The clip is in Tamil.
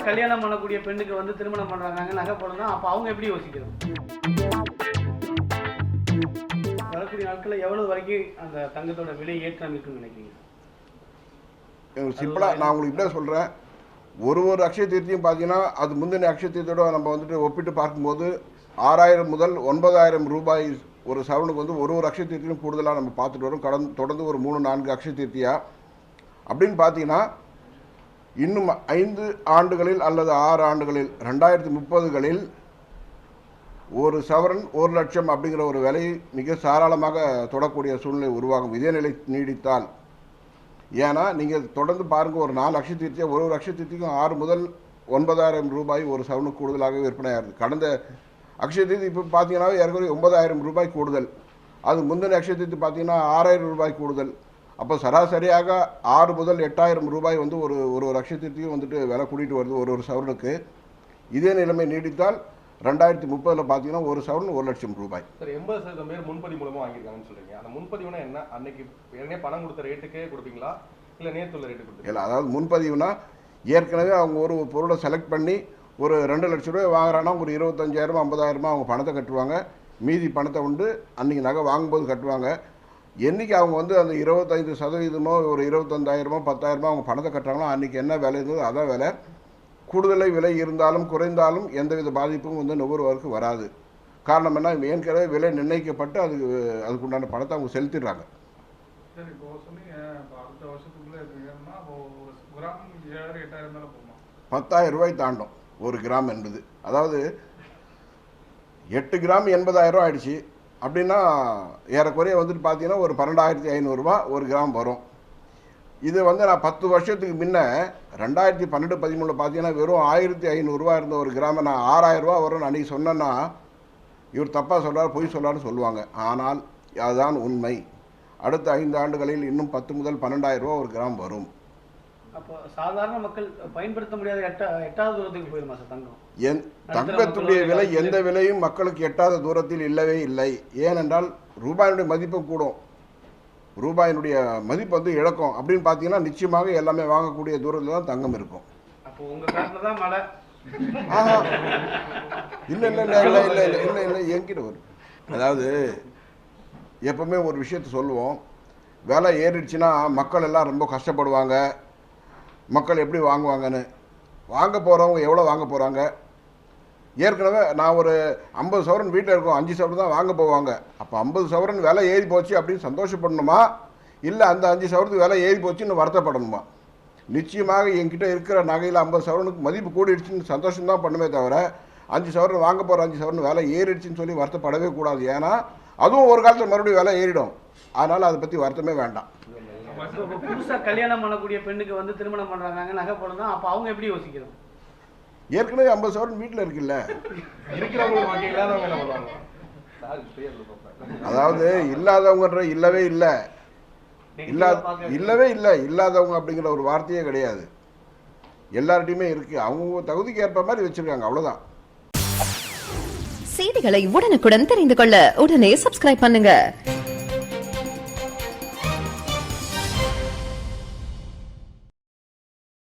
கல்யாணம் பண்ணக்கூடிய பெண்ணுக்கு வந்து திருமணம் பண்றாங்க நகை போடணும். அப்ப அவங்க எப்படி யோசிக்கணும்? வரக்கூடிய நாட்களில் எவ்வளவு வரைக்கும் அந்த தங்கத்தோட விலை ஏற்றம் இருக்குன்னு நினைக்கிறீங்க? சிம்பிளா நான் உங்களுக்கு இப்படியே சொல்றேன். ஒரு அக்ஷய தீர்த்தியும் பார்த்தீங்கன்னா அது முந்தின அக்ஷய தீர்த்தியோட நம்ம வந்துட்டு ஒப்பிட்டு பார்க்கும்போது 6000 முதல் 9000 ரூபாய் ஒரு சவரனுக்கு வந்து ஒரு அக்ஷய தீர்த்தியும் கூடுதலாக நம்ம பார்த்துட்டு வரோம். தொடர்ந்து ஒரு 3-4 அக்ஷய தீர்த்தியா அப்படின்னு பார்த்தீங்கன்னா இன்னும் 5 ஆண்டுகளில் அல்லது 6 ஆண்டுகளில் 2030களில் ஒரு சவரன் 1 லட்சம் அப்படிங்கிற ஒரு விலை மிக தாராளமாக தொடக்கூடிய சூழ்நிலை உருவாகும் இதே நிலை நீடித்தால். ஏன்னா நீங்கள் தொடர்ந்து பாருங்கள், ஒரு 4 அக்ஷய தீர்த்தியா ஒரு அக்ஷய தீர்த்திக்கும் 6 முதல் 9000 ரூபாய் ஒரு சவனுக்கு கூடுதலாக விற்பனையாகுது. கடந்த அக்ஷய தீர்த்தி இப்போ பார்த்தீங்கன்னா ஏற்கனவே 9000 ரூபாய் கூடுதல். அது முந்தின அக்ஷய தீர்த்தி பார்த்தீங்கன்னா 6000 ரூபாய் கூடுதல். அப்போ சராசரியாக 6 முதல் 8000 ரூபாய் வந்து ஒரு அக்ஷய தீர்த்தியும் வந்துட்டு விலை கூட்டிகிட்டு வருது ஒரு சவரனுக்கு. இதே நிலைமை நீடித்தால் 2030 பார்த்தீங்கன்னா ஒரு சவரன் 1 லட்சம் ரூபாய். சார் 80% பேர் முன்பதிவு மூலமாக வாங்கியிருக்காங்கன்னு சொல்றீங்க. அந்த முன்பதிவுனா என்ன? அன்னைக்கு ஏற்கனவே பணம் கொடுத்த ரேட்டுக்கே கொடுப்பீங்களா இல்லை நேற்றுள்ள ரேட்டு கொடுப்பீங்களா? இல்லை, அதாவது முன்பதிவுனா ஏற்கனவே அவங்க ஒரு பொருளை செலக்ட் பண்ணி ஒரு 2 லட்ச ரூபாய் வாங்குறாங்கன்னா ஒரு 25,000 50,000 அவங்க பணத்தை கட்டுவாங்க. மீதி பணத்தை வந்து அன்றைக்கி நகை வாங்கும்போது கட்டுவாங்க. என்றைக்கு அவங்க வந்து அந்த 25% ஒரு 25,000 10,000 அவங்க பணத்தை கட்டுறாங்களோ அன்றைக்கி என்ன விலை இருந்தது அதான் விலை. கூடுதலை விலை இருந்தாலும் குறைந்தாலும் எந்தவித பாதிப்பும் வந்து நுகர்வோருக்கு வராது. காரணம் என்ன, ஏற்கனவே விலை நிர்ணயிக்கப்பட்டு அதுக்குண்டான பணத்தை அவங்க செலுத்திடுறாங்க. சரி, இப்போ சொன்னீங்க அடுத்த வருஷத்துக்குள்ளே இருக்குன்னா ஒரு கிராம் 7,000-8,000 மேலே போகுமா? 10,000 ரூபாய் தாண்டும் ஒரு கிராம் என்பது. அதாவது 8 கிராம் 80,000 ஆயிடுச்சு அப்படின்னா ஏறக்குறைய வந்துட்டு பார்த்தீங்கன்னா ஒரு 12,500 ரூபா ஒரு கிராம் வரும். இது வந்து நான் 10 வருஷத்துக்கு முன்ன 2012-13 பார்த்தீங்கன்னா வெறும் 1,500 ரூபா இருந்த ஒரு கிராம நான் 6,000 ரூபா வரும்னு அன்றைக்கி சொன்னேன்னா இவர் தப்பாக சொல்கிறார், பொய் சொல்கிறாருன்னு சொல்லுவாங்க. ஆனால் அதுதான் உண்மை. அடுத்த 5 ஆண்டுகளில் இன்னும் 10 முதல் 12,000 ரூபா ஒரு கிராம் வரும். அப்போ சாதாரண மக்கள் பயன்படுத்த முடியாத எட்டாவது தூரத்துக்கு போயிருமா சார் தங்கம்? தங்கத்துடைய விலை எந்த விலையும் மக்களுக்கு எட்டாத தூரத்தில் இல்லவே இல்லை. ஏனென்றால் ரூபாயினுடைய மதிப்பு கூடும், ரூபாயினுடைய மதிப்பு வந்து இழக்கும். அப்படின்னு பார்த்தீங்கன்னா நிச்சயமாக எல்லாமே வாங்கக்கூடிய தூரத்தில் தான் தங்கம் இருக்கும். அப்போ உங்கள் காட்டில் தான் மழை? இல்லை இல்லை இல்லை இல்லை இல்லை இல்லை இல்லை இல்லை என்கிட்ட வரும். அதாவது எப்பவுமே ஒரு விஷயத்த சொல்லுவோம், விலை ஏறிடுச்சுன்னா மக்கள் எல்லாம் ரொம்ப கஷ்டப்படுவாங்க. மக்கள் எப்படி வாங்குவாங்கன்னு. வாங்க போகிறவங்க எவ்வளோ வாங்க போகிறாங்க? ஏற்கனவே நான் ஒரு 50 சவரன் வீட்டில் இருக்கும், 5 சவரன் தான் வாங்க போவாங்க. அப்போ 50 சவரன் விலை ஏறி போச்சு அப்படின்னு சந்தோஷப்படணுமா, இல்லை அந்த 5 சவரத்துக்கு விலை ஏறி போச்சுன்னு வருத்தப்படணுமா? நிச்சயமாக என்கிட்ட இருக்கிற நகையில் 50 சவரனுக்கு மதிப்பு கூடிடுச்சுன்னு சந்தோஷம்தான் பண்ணுமே தவிர 5 சவரன் வாங்க போகிற 5 சவரன் விலை ஏறிடுச்சுன்னு சொல்லி வருத்தப்படவே கூடாது. ஏன்னா அதுவும் ஒரு காலத்தில் மறுபடியும் விலை ஏறிடும். அதனால் அதை பற்றி வருத்தமே வேண்டாம். புதுசாக கல்யாணம் பண்ணக்கூடிய பெண்ணுக்கு வந்து திருமணம் பண்ணுறாங்க நகை போடணும். அப்போ அவங்க எப்படி யோசிக்கணும்? ஏற்கனவே 50 சவரன் வீட்டில் இருக்குல்ல, அதாவது இல்லாதவங்கன்ற இல்லவே இல்லை, இல்லவே இல்லை, இல்லாதவங்க அப்படிங்கிற ஒரு வார்த்தையே கிடையாது. எல்லார்ட்டையுமே இருக்கு, அவங்க தகுதிக்கு ஏற்ப மாதிரி வச்சிருக்காங்க, அவ்வளவுதான். செய்திகளை உடனுக்குடன் தெரிந்து கொள்ள உடனே சப்ஸ்கிரைப் பண்ணுங்க.